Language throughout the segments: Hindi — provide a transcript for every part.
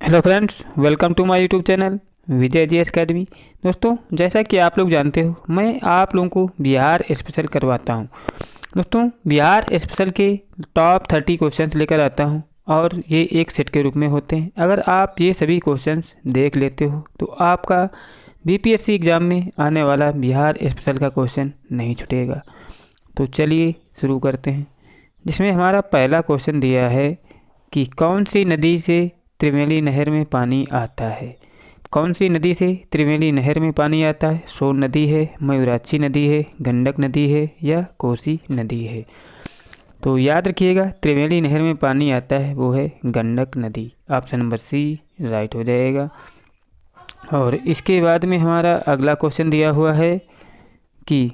Hello friends, welcome to my YouTube channel Vijay ji academy. दोस्तों, जैसा कि आप लोग जानते हो, मैं आप लोगों को बिहार स्पेशल करवाता हूं। दोस्तों, बिहार स्पेशल के टॉप 30 क्वेश्चंस लेकर आता हूं और ये एक सेट के रूप में होते हैं। अगर आप ये सभी क्वेश्चंस देख लेते हो तो आपका बीपीएससी एग्ज़ाम में आने वाला बिहार स्पेशल का क्वेश्चन नहीं छूटेगा। तो चलिए शुरू करते हैं, जिसमें हमारा पहला क्वेश्चन दिया है कि कौन सी नदी से त्रिवेणी नहर में पानी आता है। कौन सी नदी से त्रिवेणी नहर में पानी आता है? सोन नदी है, मयूराक्षी नदी है, गंडक नदी है या कोसी नदी है। तो याद रखिएगा, त्रिवेणी नहर में पानी आता है वो है गंडक नदी। ऑप्शन नंबर सी राइट हो जाएगा। और इसके बाद में हमारा अगला क्वेश्चन दिया हुआ है कि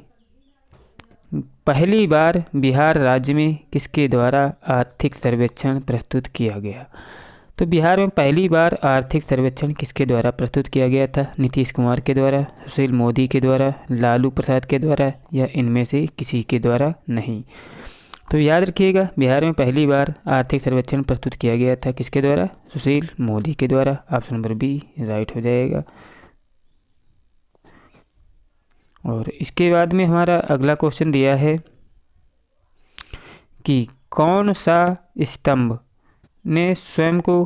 पहली बार बिहार राज्य में किसके द्वारा आर्थिक सर्वेक्षण प्रस्तुत किया गया। तो बिहार में पहली बार आर्थिक सर्वेक्षण किसके द्वारा प्रस्तुत किया गया था? नीतीश कुमार के द्वारा, सुशील मोदी के द्वारा, लालू प्रसाद के द्वारा या इनमें से किसी के द्वारा नहीं। तो याद रखिएगा, बिहार में पहली बार आर्थिक सर्वेक्षण प्रस्तुत किया गया था किसके द्वारा? सुशील मोदी के द्वारा। ऑप्शन नंबर बी राइट हो जाएगा। और इसके बाद में हमारा अगला क्वेश्चन दिया है कि कौन सा स्तंभ ने स्वयं को,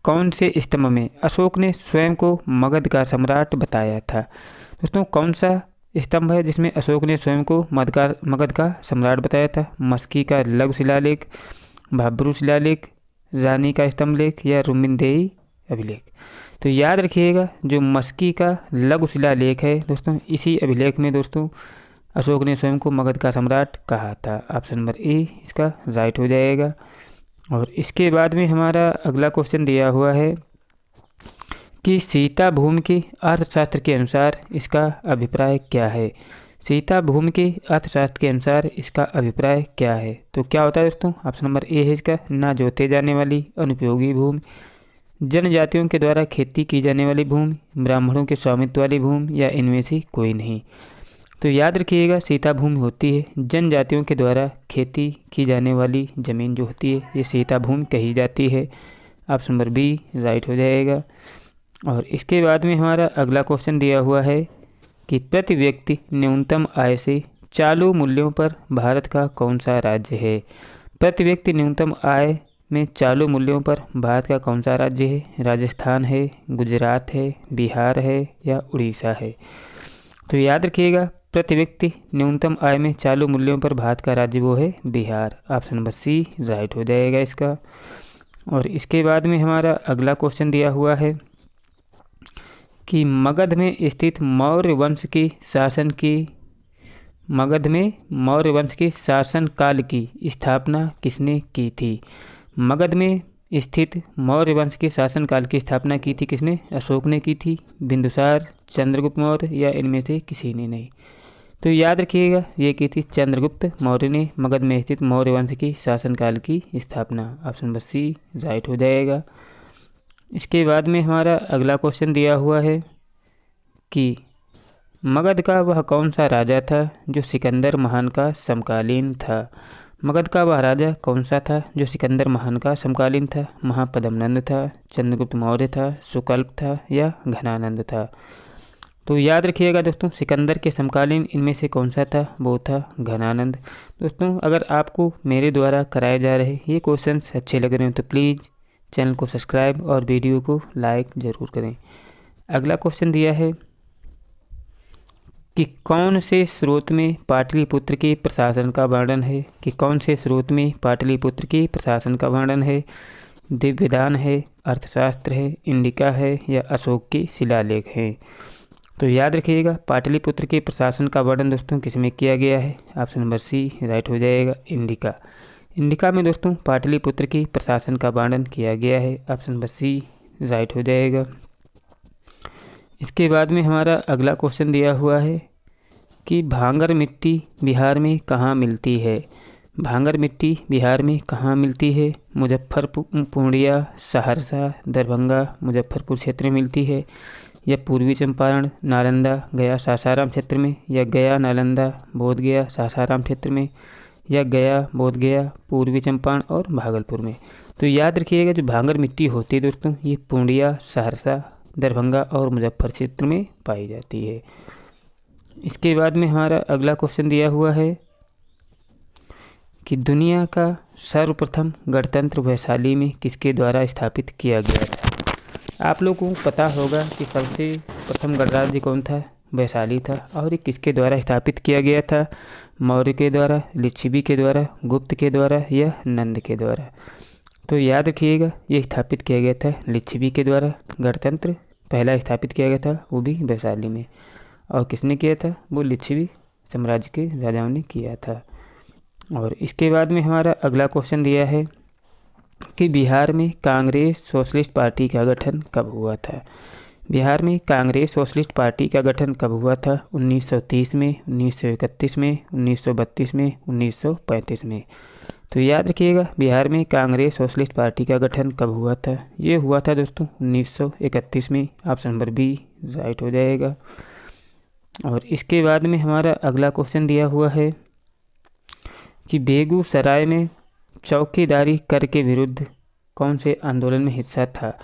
कौन से स्तंभ में अशोक ने स्वयं को मगध का सम्राट बताया था। दोस्तों, कौन सा स्तंभ है जिसमें अशोक ने स्वयं को मगध का सम्राट बताया था? मस्की का लघु शिलालेख, भाब्रू शिलालेख, रानी का स्तंभ लेख या रुक्मिणदेही अभिलेख। तो याद रखिएगा, जो मस्की का लघु शिलालेख है दोस्तों, इसी अभिलेख में दोस्तों अशोक ने स्वयं को मगध का सम्राट कहा था। ऑप्शन नंबर ए इसका राइट हो जाएगा। और इसके बाद में हमारा अगला क्वेश्चन दिया हुआ है कि सीता भूमि के अर्थशास्त्र के अनुसार इसका अभिप्राय क्या है। सीता भूमि के अर्थशास्त्र के अनुसार इसका अभिप्राय क्या है? तो क्या होता है दोस्तों? ऑप्शन नंबर ए है इसका, ना जोते जाने वाली अनुपयोगी भूमि, जनजातियों के द्वारा खेती की जाने वाली भूमि, ब्राह्मणों के स्वामित्व वाली भूमि या इनमें से कोई नहीं। तो याद रखिएगा, सीता भूमि होती है जनजातियों के द्वारा खेती की जाने वाली ज़मीन जो होती है, ये सीता भूमि कही जाती है। ऑप्शन नंबर बी राइट हो जाएगा। और इसके बाद में हमारा अगला क्वेश्चन दिया हुआ है कि प्रति व्यक्ति न्यूनतम आय से चालू मूल्यों पर भारत का कौन सा राज्य है। प्रति व्यक्ति न्यूनतम आय में चालू मूल्यों पर भारत का कौन सा राज्य है? राजस्थान है, गुजरात है, बिहार है या उड़ीसा है। तो याद रखिएगा, प्रति व्यक्ति न्यूनतम आय में चालू मूल्यों पर भारत का राज्य वो है Bihar. Option number C right हो जाएगा इसका। और इसके बाद में हमारा अगला क्वेश्चन दिया हुआ है कि मगध में स्थित मौर्य वंश की शासन काल की स्थापना किसने की थी? मगध में स्थित मौर्य वंश के शासनकाल की स्थापना की थी किसने? अशोक ने की थी, बिंदुसार, चंद्रगुप्त मौर्य या इनमें से किसी ने नहीं। तो याद रखिएगा, ये की थी चंद्रगुप्त मौर्य ने मगध में स्थित मौर्य वंश की शासनकाल की स्थापना। ऑप्शन नंबर सी राइट हो जाएगा। इसके बाद में हमारा अगला क्वेश्चन दिया हुआ है कि मगध का वह कौन सा राजा था जो सिकंदर महान का समकालीन था। मगध का वह राजा कौन सा था जो सिकंदर महान का समकालीन था? महापद्मनंद था, चंद्रगुप्त मौर्य था, सुकल्प था या घनानंद था। तो याद रखिएगा दोस्तों, सिकंदर के समकालीन इनमें से कौन सा था? वो था घनानंद। दोस्तों, अगर आपको मेरे द्वारा कराए जा रहे ये क्वेश्चंस अच्छे लग रहे हो तो प्लीज़ चैनल को सब्सक्राइब और वीडियो को लाइक ज़रूर करें। अगला क्वेश्चन दिया है कि कौन से स्रोत में पाटलिपुत्र के प्रशासन का वर्णन है। कि कौन से स्रोत में पाटलिपुत्र के प्रशासन का वर्णन है? दिव्यदान है, अर्थशास्त्र है, इंडिका है या अशोक के शिलालेख है। तो याद रखिएगा, पाटलिपुत्र के प्रशासन का वर्णन दोस्तों किसमें किया गया है? ऑप्शन नंबर सी राइट हो जाएगा, इंडिका। इंडिका में दोस्तों पाटलिपुत्र के प्रशासन का वर्णन किया गया है। ऑप्शन नंबर सी राइट हो जाएगा। इसके बाद में हमारा अगला क्वेश्चन दिया हुआ है कि भांगर मिट्टी बिहार में कहाँ मिलती है। भांगर मिट्टी बिहार में कहाँ मिलती है? मुजफ्फरपुर, पूर्णिया, सहरसा, दरभंगा, मुजफ्फरपुर क्षेत्र में मिलती है या पूर्वी चंपारण, नालंदा, गया, सासाराम क्षेत्र में या गया, नालंदा, बोधगया, सासाराम क्षेत्र में या गया, बोधगया, पूर्वी चंपारण और भागलपुर में। तो याद रखिएगा जो भांगर मिट्टी होती है दोस्तों, ये पूर्णिया, सहरसा, दरभंगा और मुजफ्फर क्षेत्र में पाई जाती है। इसके बाद में हमारा अगला क्वेश्चन दिया हुआ है कि दुनिया का सर्वप्रथम गणतंत्र वैशाली में किसके द्वारा स्थापित किया गया था। आप लोगों को पता होगा कि सबसे प्रथम गणराज्य कौन था, वैशाली था। और ये किसके द्वारा स्थापित किया गया था, मौर्य के द्वारा, लिच्छवी के द्वारा, गुप्त के द्वारा या नंद के द्वारा। तो याद रखिएगा ये स्थापित किया गया था लिच्छवी के द्वारा। गणतंत्र पहला स्थापित किया गया था वो भी वैशाली में। और किसने किया था, वो लिच्छवी साम्राज्य के राजाओं ने किया था। और इसके बाद में हमारा अगला क्वेश्चन दिया है कि बिहार में कांग्रेस सोशलिस्ट पार्टी का गठन कब हुआ था। बिहार में कांग्रेस सोशलिस्ट पार्टी का गठन कब हुआ था, 1930 में, 1931 में, 1932 में, 1935 में। तो याद रखिएगा बिहार में कांग्रेस सोशलिस्ट पार्टी का गठन कब हुआ था। ये हुआ था दोस्तों 1931 में। ऑप्शन नंबर बी राइट हो जाएगा। और इसके बाद में हमारा अगला क्वेश्चन दिया हुआ है कि बेगूसराय में चौकीदारी कर के विरुद्ध कौन से आंदोलन में हिस्सा था।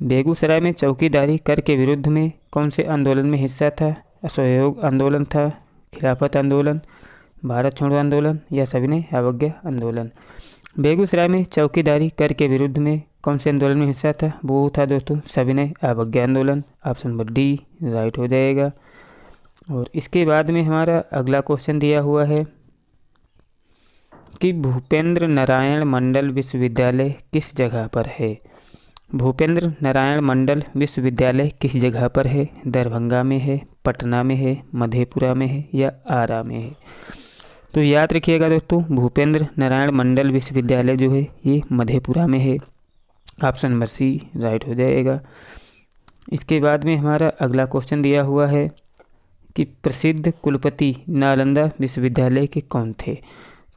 बेगूसराय में चौकीदारी कर के विरुद्ध में कौन से आंदोलन में हिस्सा था। असहयोग आंदोलन था, खिलाफत आंदोलन, भारत छोड़ो आंदोलन या सविनय अवज्ञा आंदोलन। बेगूसराय में चौकीदारी कर के विरुद्ध में कौन से आंदोलन में हिस्सा था, वो था दोस्तों सविनय अवज्ञा आंदोलन। ऑप्शन नंबर डी राइट हो जाएगा। और इसके बाद में हमारा अगला क्वेश्चन दिया हुआ है कि भूपेंद्र नारायण मंडल विश्वविद्यालय किस जगह पर है। भूपेंद्र नारायण मंडल विश्वविद्यालय किस जगह पर है, दरभंगा में है, पटना में है, मधेपुरा में है या आरा में है। तो याद रखिएगा दोस्तों भूपेंद्र नारायण मंडल विश्वविद्यालय जो है ये मधेपुरा में है। ऑप्शन नंबर सी राइट हो जाएगा। इसके बाद में हमारा अगला क्वेश्चन दिया हुआ है कि प्रसिद्ध कुलपति नालंदा विश्वविद्यालय के कौन थे।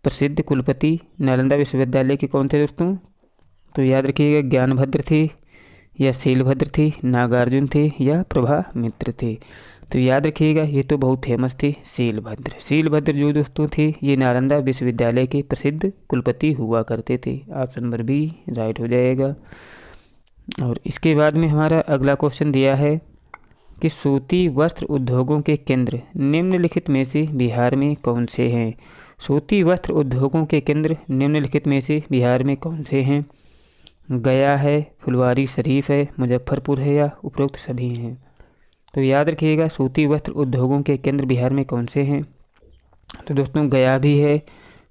प्रसिद्ध कुलपति नालंदा विश्वविद्यालय के कौन थे दोस्तों। तो याद रखिएगा ज्ञानभद्र थे या शीलभद्र थे, नागार्जुन थे या प्रभा मित्र थे। तो याद रखिएगा ये तो बहुत फेमस थे शीलभद्र। शीलभद्र जो दोस्तों थे ये नालंदा विश्वविद्यालय के प्रसिद्ध कुलपति हुआ करते थे। ऑप्शन नंबर बी राइट हो जाएगा। और इसके बाद में हमारा अगला क्वेश्चन दिया है कि सूती वस्त्र उद्योगों के केंद्र निम्नलिखित में से बिहार में कौन से हैं। सूती वस्त्र उद्योगों के केंद्र निम्नलिखित में से बिहार में कौन से हैं। गया है, फुलवारी शरीफ है, मुजफ्फरपुर है या उपरोक्त सभी हैं। तो याद रखिएगा सूती वस्त्र उद्योगों के केंद्र बिहार में कौन से हैं। तो दोस्तों गया भी है,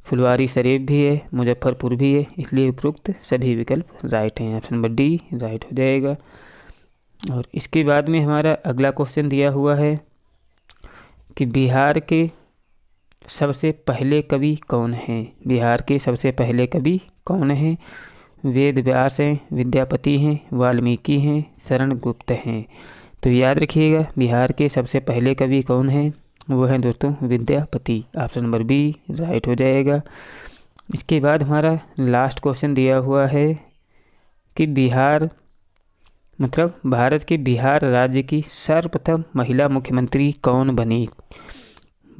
फुलवारी शरीफ भी है, मुजफ्फरपुर भी है, इसलिए उपरोक्त सभी विकल्प राइट हैं। ऑप्शन नंबर डी राइट हो जाएगा। और इसके बाद में हमारा अगला क्वेश्चन दिया हुआ है कि बिहार के सबसे पहले कवि कौन हैं। बिहार के सबसे पहले कवि कौन हैं। वेद व्यास हैं, विद्यापति हैं, वाल्मीकि हैं, शरण गुप्त हैं। तो याद रखिएगा बिहार के सबसे पहले कवि कौन हैं, वो हैं दोस्तों Vidyapati. Option number B right हो जाएगा। इसके बाद हमारा लास्ट क्वेश्चन दिया हुआ है कि बिहार मतलब भारत के बिहार राज्य की सर्वप्रथम महिला मुख्यमंत्री कौन बनी।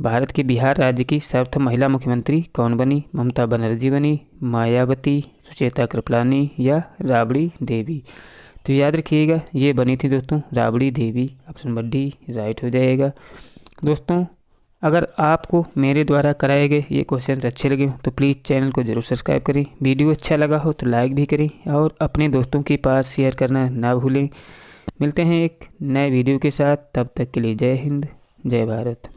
भारत के बिहार राज्य की सर्वप्रथम महिला मुख्यमंत्री कौन बनी। ममता बनर्जी बनी, मायावती, सुचेता कृपलानी या राबड़ी देवी। तो याद रखिएगा ये बनी थी दोस्तों Rabri Devi. Option number D right हो जाएगा। दोस्तों अगर आपको मेरे द्वारा कराए गए ये क्वेश्चन अच्छे लगे हो तो प्लीज़ चैनल को जरूर सब्सक्राइब करें। वीडियो अच्छा लगा हो तो लाइक भी करें और अपने दोस्तों के पास शेयर करना ना भूलें। मिलते हैं एक नए वीडियो के साथ, तब तक के लिए जय हिंद, जय भारत।